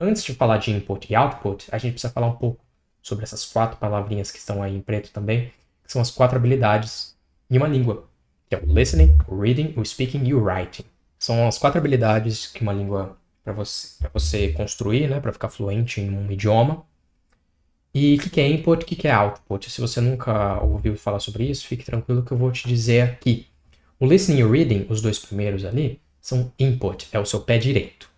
Antes de falar de input e output, a gente precisa falar um pouco sobre essas 4 palavrinhas que estão aí em preto também, que são as 4 habilidades em uma língua, que é o listening, o reading, o speaking e o writing. São as 4 habilidades que uma língua, para você construir, né, para ficar fluente em um idioma. E o que é input, o que é output? Se você nunca ouviu falar sobre isso, fique tranquilo que eu vou te dizer aqui. O listening e o reading, os 2 primeiros ali, são input, é o seu pé direito.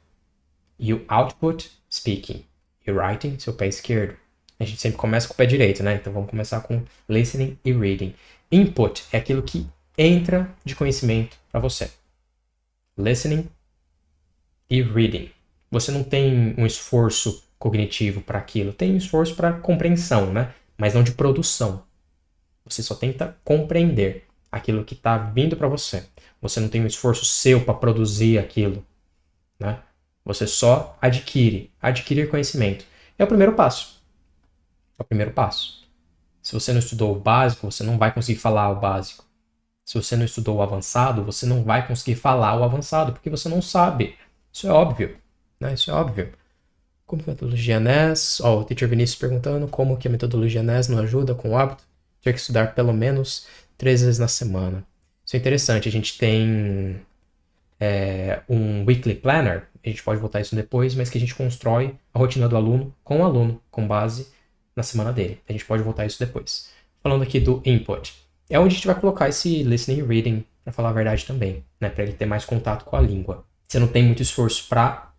E o output, speaking. E o writing, seu pé esquerdo. A gente sempre começa com o pé direito, né? Então vamos começar com listening e reading. Input é aquilo que entra de conhecimento para você. Listening e reading. Você não tem um esforço cognitivo para aquilo, tem um esforço para compreensão, né? Mas não de produção. Você só tenta compreender aquilo que está vindo para você. Você não tem um esforço seu para produzir aquilo, né? Você só adquire conhecimento. É o primeiro passo. É o primeiro passo. Se você não estudou o básico, você não vai conseguir falar o básico. Se você não estudou o avançado, você não vai conseguir falar o avançado, porque você não sabe. Isso é óbvio, né? Isso é óbvio. Como que a metodologia NES? O Teacher Vinícius perguntando como que a metodologia NES não ajuda com o hábito de ter que estudar pelo menos 3 vezes na semana. Isso é interessante. A gente tem um weekly planner, a gente pode voltar isso depois, mas que a gente constrói a rotina do aluno, com base na semana dele. A gente pode voltar isso depois. Falando aqui do input, é onde a gente vai colocar esse listening e reading, para falar a verdade também, né, para ele ter mais contato com a língua. Você não tem muito esforço para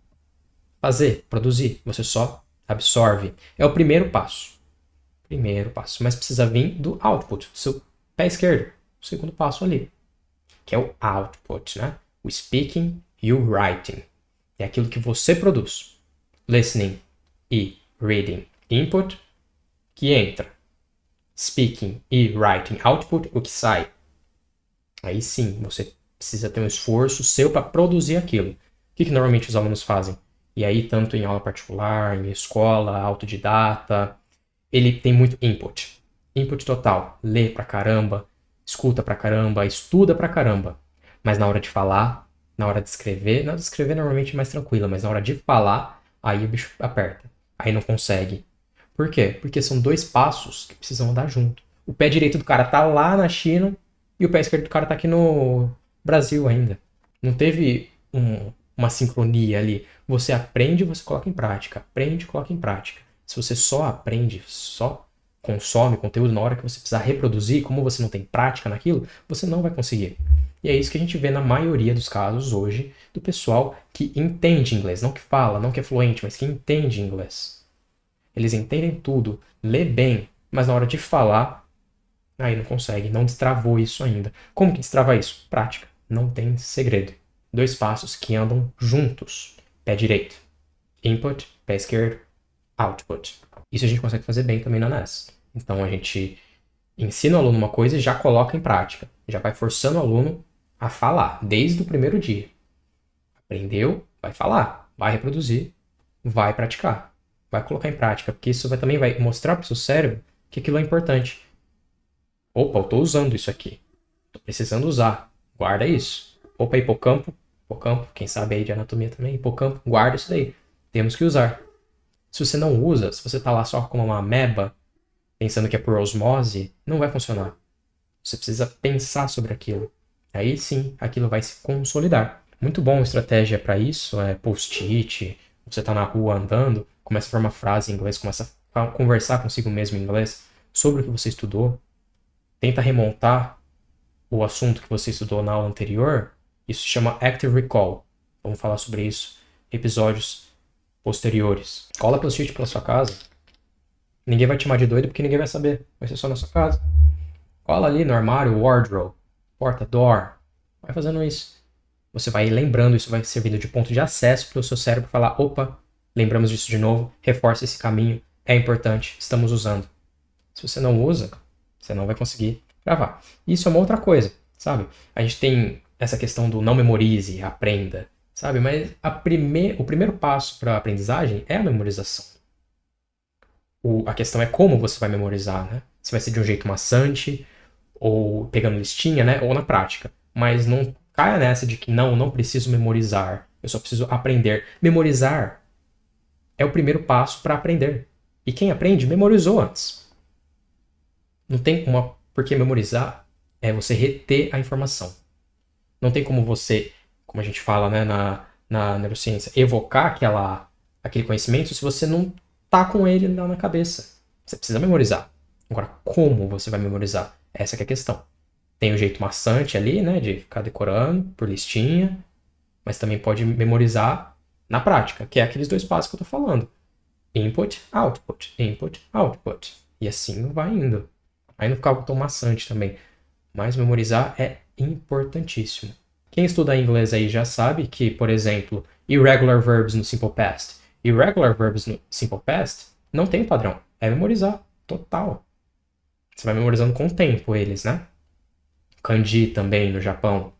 fazer, produzir, você só absorve. É o primeiro passo. Primeiro passo, mas precisa vir do output, do seu pé esquerdo, o segundo passo ali, que é o output, né? O speaking e o writing. É aquilo que você produz. Listening e reading, input, que entra. Speaking e writing, output, o que sai. Aí sim, você precisa ter um esforço seu para produzir aquilo. O que normalmente os alunos fazem? E aí, tanto em aula particular, em escola, autodidata, ele tem muito input. Input total. Lê pra caramba, escuta pra caramba, estuda pra caramba. Mas na hora de falar, na hora de escrever normalmente é mais tranquila, mas na hora de falar, aí o bicho aperta. Aí não consegue. Por quê? Porque são 2 passos que precisam andar junto. O pé direito do cara tá lá na China e o pé esquerdo do cara tá aqui no Brasil ainda. Não teve uma sincronia ali. Você aprende, você coloca em prática. Aprende, coloca em prática. Se você só aprende, só consome conteúdo na hora que você precisar reproduzir, como você não tem prática naquilo, você não vai conseguir. E é isso que a gente vê na maioria dos casos hoje do pessoal que entende inglês, não que fala, não que é fluente, mas que entende inglês. Eles entendem tudo, lê bem, mas na hora de falar, aí não consegue, não destravou isso ainda. Como que destrava isso? Prática, não tem segredo. 2 passos que andam juntos. Pé direito, input, pé esquerdo, output. Isso a gente consegue fazer bem também na NES. Então a gente ensina o aluno uma coisa e já coloca em prática. Já vai forçando o aluno a falar, desde o primeiro dia. Aprendeu, vai falar, vai reproduzir, vai praticar, vai colocar em prática, porque isso também vai mostrar para o seu cérebro que aquilo é importante. Opa, eu estou usando isso aqui. Estou precisando usar. Guarda isso. Opa, hipocampo, quem sabe aí de anatomia também, hipocampo, guarda isso daí. Temos que usar. Se você não usa, se você está lá só como uma ameba, pensando que é por osmose, não vai funcionar. Você precisa pensar sobre aquilo. Aí sim, aquilo vai se consolidar. Muito bom estratégia para isso é post-it. Você está na rua andando, começa a formar frase em inglês, começa a conversar consigo mesmo em inglês sobre o que você estudou. Tenta remontar o assunto que você estudou na aula anterior. Isso se chama Active Recall. Vamos falar sobre isso em episódios posteriores. Cola post-it pela sua casa. Ninguém vai te chamar de doido porque ninguém vai saber. Vai ser só na sua casa. Cola ali no armário, wardrobe, porta, door. Vai fazendo isso. Você vai lembrando, isso vai servindo de ponto de acesso para o seu cérebro falar, opa, lembramos disso de novo, reforça esse caminho, é importante, estamos usando. Se você não usa, você não vai conseguir gravar. Isso é uma outra coisa, sabe? A gente tem essa questão do não memorize, aprenda, sabe? Mas o primeiro passo para a aprendizagem é a memorização. A questão é como você vai memorizar, né? Se vai ser de um jeito maçante, ou pegando listinha, né? Ou na prática. Mas não caia nessa de que não preciso memorizar. Eu só preciso aprender. Memorizar é o primeiro passo para aprender. E quem aprende, memorizou antes. Não tem uma... Porque memorizar é você reter a informação. Não tem como você, como a gente fala, né, na neurociência, evocar aquele conhecimento se você não tá com ele lá na cabeça. Você precisa memorizar. Agora, como você vai memorizar? Essa que é a questão. Tem o jeito maçante ali, né, de ficar decorando por listinha, mas também pode memorizar na prática, que é aqueles 2 passos que eu tô falando. Input, output, input, output. E assim vai indo. Aí não fica algo tão maçante também. Mas memorizar é importantíssimo. Quem estuda inglês aí já sabe que, por exemplo, irregular verbs no simple past. Irregular verbs no simple past não tem padrão. É memorizar. Total. Você vai memorizando com o tempo eles, né? Kanji também no Japão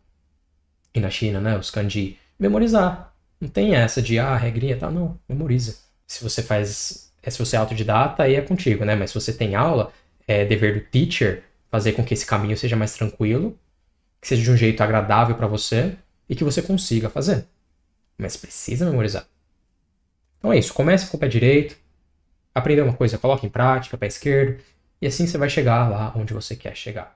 e na China, né? Os kanji. Memorizar. Não tem essa de, regrinha e tal. Não, memoriza. Se você se você é autodidata, aí é contigo, né? Mas se você tem aula, é dever do teacher fazer com que esse caminho seja mais tranquilo, que seja de um jeito agradável para você e que você consiga fazer. Mas precisa memorizar. Então é isso. Comece com o pé direito, aprenda uma coisa, coloque em prática, pé esquerdo, e assim você vai chegar lá onde você quer chegar.